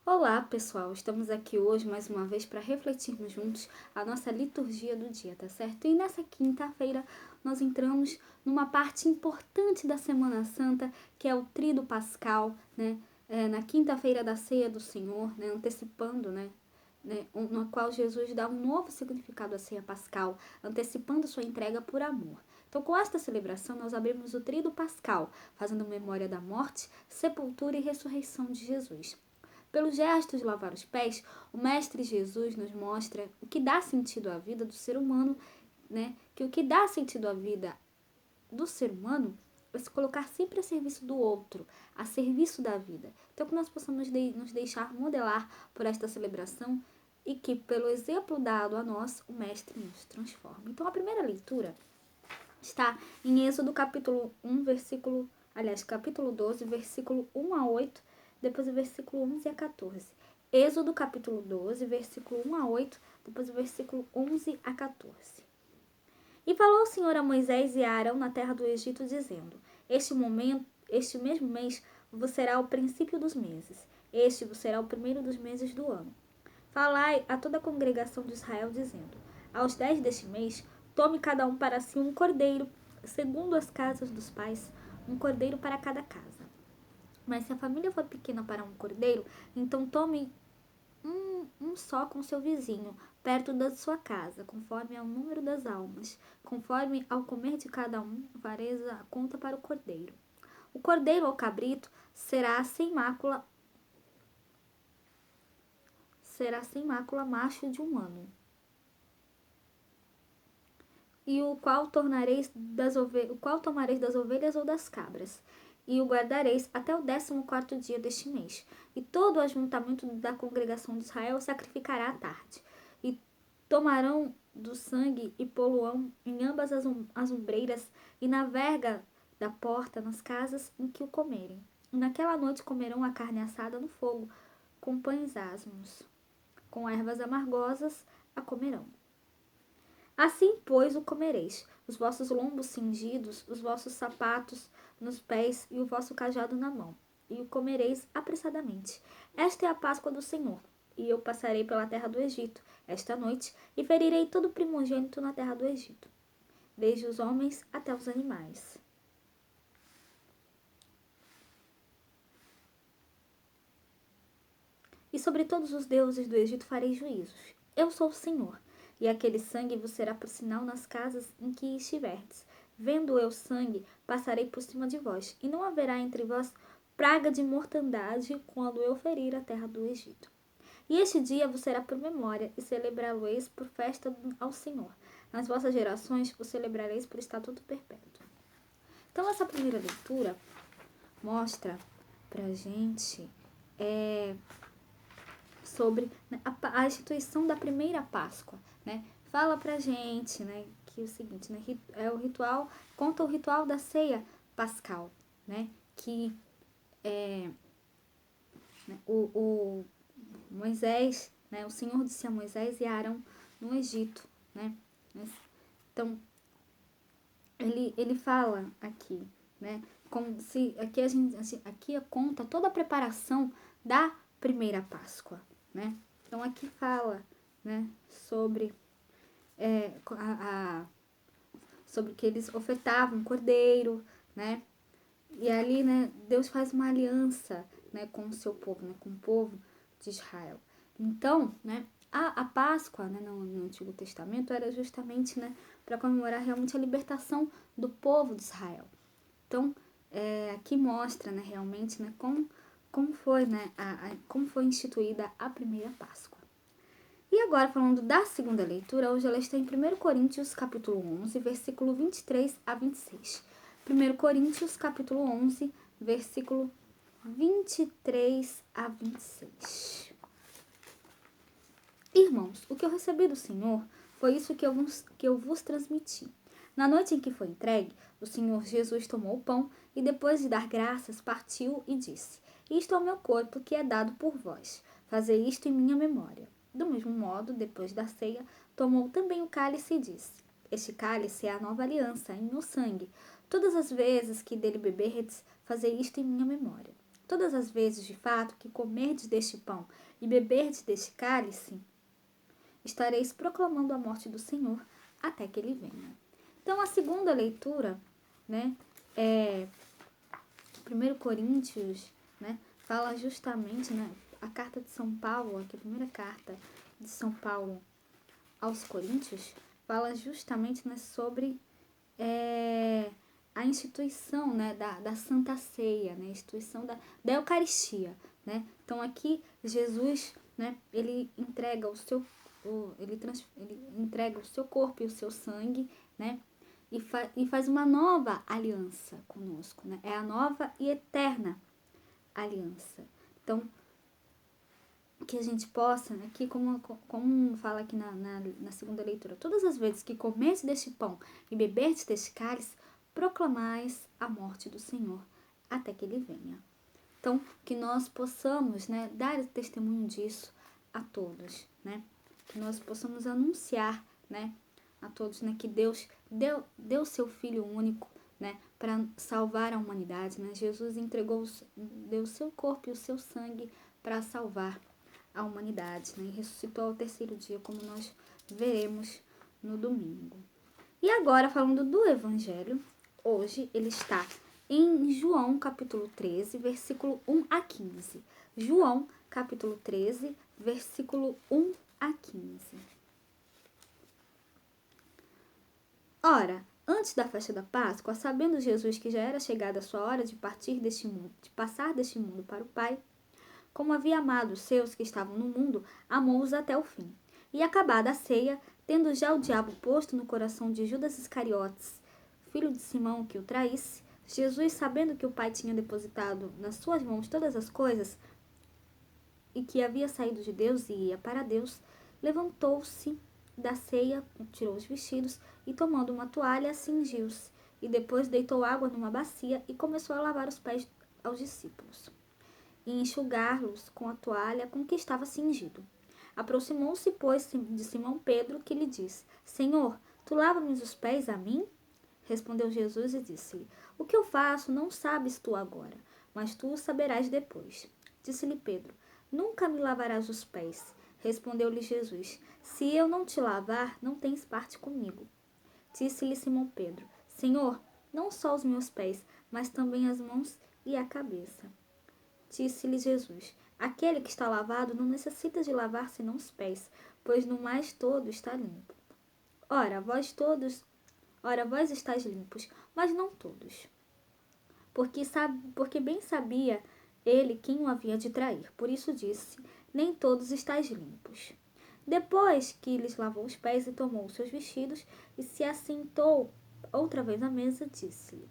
Olá, pessoal! Estamos aqui hoje mais uma vez para refletirmos juntos a nossa liturgia do dia, tá certo? E nessa quinta-feira nós entramos numa parte importante da Semana Santa, que é o Tríduo Pascal, né? Na quinta-feira da Ceia do Senhor, né? Antecipando, na qual Jesus dá um novo significado à Ceia Pascal, antecipando sua entrega por amor. Então, com esta celebração, nós abrimos o Tríduo Pascal, fazendo memória da morte, sepultura e ressurreição de Jesus. Pelo gesto de lavar os pés, o Mestre Jesus nos mostra o que dá sentido à vida do ser humano, né? Que o que dá sentido à vida do ser humano é se colocar sempre a serviço do outro, a serviço da vida. Então, que nós possamos nos deixar modelar por esta celebração e que, pelo exemplo dado a nós, o Mestre nos transforma. Então, a primeira leitura está em Êxodo capítulo 1, capítulo 12, versículo 1 a 8, depois o versículo 11 a 14. Êxodo capítulo 12, versículo 1 a 8, depois o versículo 11 a 14. E falou o Senhor a Moisés e a Arão na terra do Egito, dizendo: este mesmo mês vos será o princípio dos meses. Este vos será o primeiro dos meses do ano. Falai a toda a congregação de Israel, dizendo: aos 10 deste mês, tome cada um para si um cordeiro, segundo as casas dos pais, um cordeiro para cada casa. Mas se a família for pequena para um cordeiro, então tome um só com seu vizinho, perto da sua casa, conforme ao número das almas. Conforme ao comer de cada um, fareis a conta para o cordeiro. O cordeiro ou cabrito será sem mácula, macho de um ano. E o qual tomareis das ovelhas ou das cabras, e o guardareis até o 14º dia deste mês. E todo o ajuntamento da congregação de Israel sacrificará à tarde. E tomarão do sangue e poluão em ambas as ombreiras e na verga da porta nas casas em que o comerem. E naquela noite comerão a carne assada no fogo, com pães asmos, com ervas amargosas a comerão. Assim, pois, o comereis, os vossos lombos cingidos, os vossos sapatos nos pés e o vosso cajado na mão, e o comereis apressadamente. Esta é a Páscoa do Senhor, e eu passarei pela terra do Egito esta noite, e ferirei todo primogênito na terra do Egito, desde os homens até os animais. E sobre todos os deuses do Egito farei juízos. Eu sou o Senhor. E aquele sangue vos será por sinal nas casas em que estiverdes. Vendo eu sangue, passarei por cima de vós, e não haverá entre vós praga de mortandade quando eu ferir a terra do Egito. E este dia vos será por memória, e celebrá-lo-eis por festa ao Senhor. Nas vossas gerações o celebrareis por estatuto perpétuo. Então, essa primeira leitura mostra pra gente sobre, né, a instituição da primeira Páscoa, né? Fala pra gente, né, que é o seguinte, né, é o ritual, conta o ritual da ceia pascal, né, que né, o Moisés, né, o Senhor disse a Moisés e a Arão no Egito, né? Então, ele fala aqui, né, como se aqui conta toda a preparação da primeira Páscoa, né? Então aqui fala, né, sobre sobre que eles ofertavam um cordeiro, né? E ali, né, Deus faz uma aliança, né, com o seu povo, né, com o povo de Israel. Então, né, a Páscoa, né, no Antigo Testamento era justamente, né, para comemorar realmente a libertação do povo de Israel. Então, aqui mostra, né, realmente, né, como foi, né, como foi instituída a primeira Páscoa. E agora, falando da segunda leitura, hoje ela está em 1 Coríntios, capítulo 11, versículo 23 a 26. 1 Coríntios, capítulo 11, versículo 23 a 26. Irmãos, o que eu recebi do Senhor foi isso que eu vos transmiti. Na noite em que foi entregue, o Senhor Jesus tomou o pão e, depois de dar graças, partiu e disse: isto é o meu corpo, que é dado por vós. Fazei isto em minha memória. Do mesmo modo, depois da ceia, tomou também o cálice e disse: este cálice é a nova aliança em meu sangue. Todas as vezes que dele beberdes, fazei isto em minha memória. todas as vezes, de fato, que comerdes deste pão e beberdes deste cálice, estareis proclamando a morte do Senhor até que ele venha. Então, a segunda leitura, né, é 1 Coríntios, né, fala justamente, né, a carta de São Paulo, aqui a primeira carta de São Paulo aos Coríntios, fala justamente, né, sobre a instituição, né, da Santa Ceia, né, a instituição da Eucaristia, né. Então aqui Jesus, né, ele entrega ele entrega o seu corpo e o seu sangue, né, e faz uma nova aliança conosco, né, é a nova e eterna aliança. Então, que a gente possa, aqui como fala aqui na segunda leitura, todas as vezes que comerdes deste pão e beberdes deste cálice, proclamais a morte do Senhor até que ele venha. Então, que nós possamos, né, dar testemunho disso a todos, né, que nós possamos anunciar, né, a todos, né, que Deus deu seu Filho único, né, para salvar a humanidade, né. Jesus deu o seu corpo e o seu sangue para salvar a humanidade, né, e ressuscitou ao terceiro dia, como nós veremos no domingo. E agora, falando do Evangelho, hoje ele está em João, capítulo 13, versículo 1 a 15. João, capítulo 13, versículo 1 a 15. Ora, antes da festa da Páscoa, sabendo Jesus que já era chegada a sua hora de partir deste mundo, de passar deste mundo para o Pai, como havia amado os seus que estavam no mundo, amou-os até o fim. E acabada a ceia, tendo já o diabo posto no coração de Judas Iscariotes, filho de Simão, que o traísse, Jesus, sabendo que o Pai tinha depositado nas suas mãos todas as coisas, e que havia saído de Deus e ia para Deus, levantou-se da ceia, tirou os vestidos e, tomando uma toalha, cingiu-se, e depois deitou água numa bacia e começou a lavar os pés aos discípulos e enxugá-los com a toalha com que estava cingido. Aproximou-se, pois, de Simão Pedro, que lhe disse: Senhor, tu lava-me os pés a mim? Respondeu Jesus e disse-lhe: O que eu faço não sabes tu agora, mas tu o saberás depois. Disse-lhe Pedro: Nunca me lavarás os pés. Respondeu-lhe Jesus: Se eu não te lavar, não tens parte comigo. Disse-lhe Simão Pedro: Senhor, não só os meus pés, mas também as mãos e a cabeça. Disse-lhe Jesus: Aquele que está lavado não necessita de lavar senão os pés, pois no mais todo está limpo. Ora, vós estáis limpos, mas não todos. Porque bem sabia ele quem o havia de trair. Por isso disse: Nem todos estáis limpos. Depois que lhes lavou os pés e tomou os seus vestidos e se assentou outra vez à mesa, disse-lhe: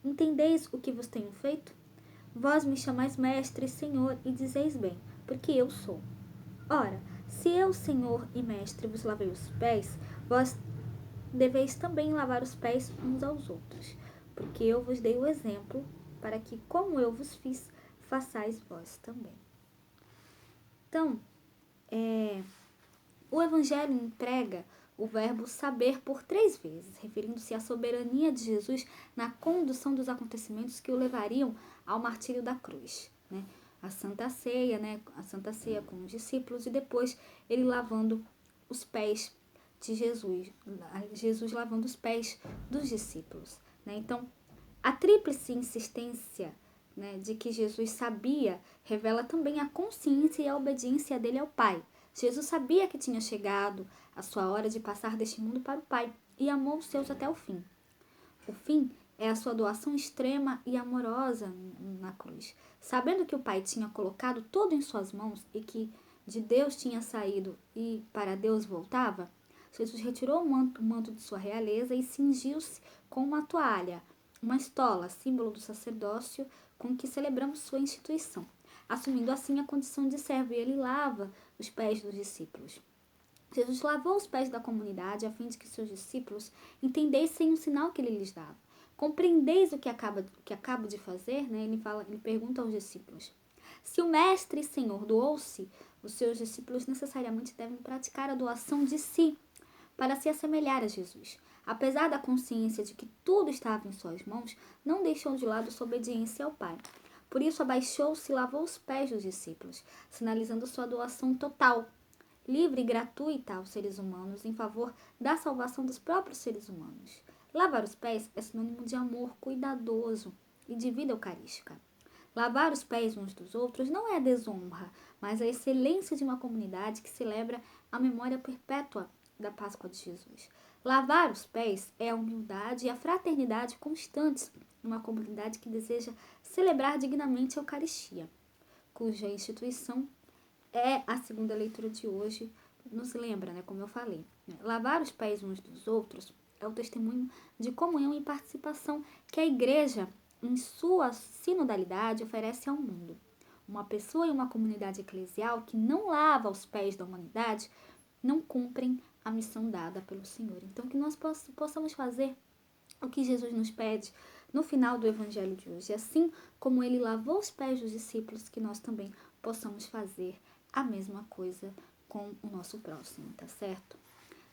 Entendeis o que vos tenho feito? Vós me chamais mestre e senhor, e dizeis bem, porque eu sou. Ora, se eu, senhor e mestre, vos lavei os pés, vós deveis também lavar os pés uns aos outros, porque eu vos dei o exemplo, para que, como eu vos fiz, façais vós também. Então, o Evangelho emprega o verbo saber por 3 vezes, referindo-se à soberania de Jesus na condução dos acontecimentos que o levariam ao martírio da cruz, né? A Santa Ceia, né? A Santa Ceia com os discípulos e depois ele lavando os pés de Jesus, Jesus lavando os pés dos discípulos, né? Então, a tríplice insistência, né, de que Jesus sabia revela também a consciência e a obediência dele ao Pai. Jesus sabia que tinha chegado a sua hora de passar deste mundo para o Pai e amou os seus até o fim. O fim é a sua doação extrema e amorosa na cruz. Sabendo que o Pai tinha colocado tudo em suas mãos e que de Deus tinha saído e para Deus voltava, Jesus retirou o manto de sua realeza e cingiu-se com uma toalha, uma estola, símbolo do sacerdócio com que celebramos sua instituição, assumindo assim a condição de servo, e ele lava os pés dos discípulos. Jesus lavou os pés da comunidade a fim de que seus discípulos entendessem o sinal que ele lhes dava. Compreendeis o que acabo de fazer? Né? Ele pergunta aos discípulos. Se o mestre e senhor doou-se, os seus discípulos necessariamente devem praticar a doação de si para se assemelhar a Jesus. Apesar da consciência de que tudo estava em suas mãos, não deixou de lado sua obediência ao Pai. Por isso abaixou-se e lavou os pés dos discípulos, sinalizando sua doação total, livre e gratuita aos seres humanos em favor da salvação dos próprios seres humanos. Lavar os pés é sinônimo de amor cuidadoso e de vida eucarística. Lavar os pés uns dos outros não é desonra, mas a excelência de uma comunidade que celebra a memória perpétua da Páscoa de Jesus. Lavar os pés é a humildade e a fraternidade constantes numa comunidade que deseja celebrar dignamente a Eucaristia, cuja instituição é a segunda leitura de hoje, nos lembra, como eu falei. Lavar os pés uns dos outros é o testemunho de comunhão e participação que a Igreja, em sua sinodalidade, oferece ao mundo. Uma pessoa e uma comunidade eclesial que não lava os pés da humanidade não cumprem a missão dada pelo Senhor. Então, que nós possamos fazer o que Jesus nos pede no final do Evangelho de hoje. Assim como ele lavou os pés dos discípulos, que nós também possamos fazer a mesma coisa com o nosso próximo, tá certo?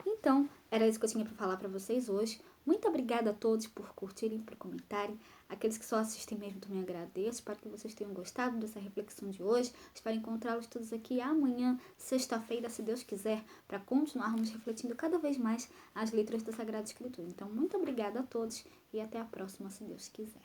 Então, era isso que eu tinha para falar para vocês hoje. Muito obrigada a todos por curtirem, por comentarem. Aqueles que só assistem mesmo também agradeço. Espero que vocês tenham gostado dessa reflexão de hoje. Espero encontrá-los todos aqui amanhã, sexta-feira, se Deus quiser, para continuarmos refletindo cada vez mais as letras da Sagrada Escritura. Então, muito obrigada a todos e até a próxima, se Deus quiser.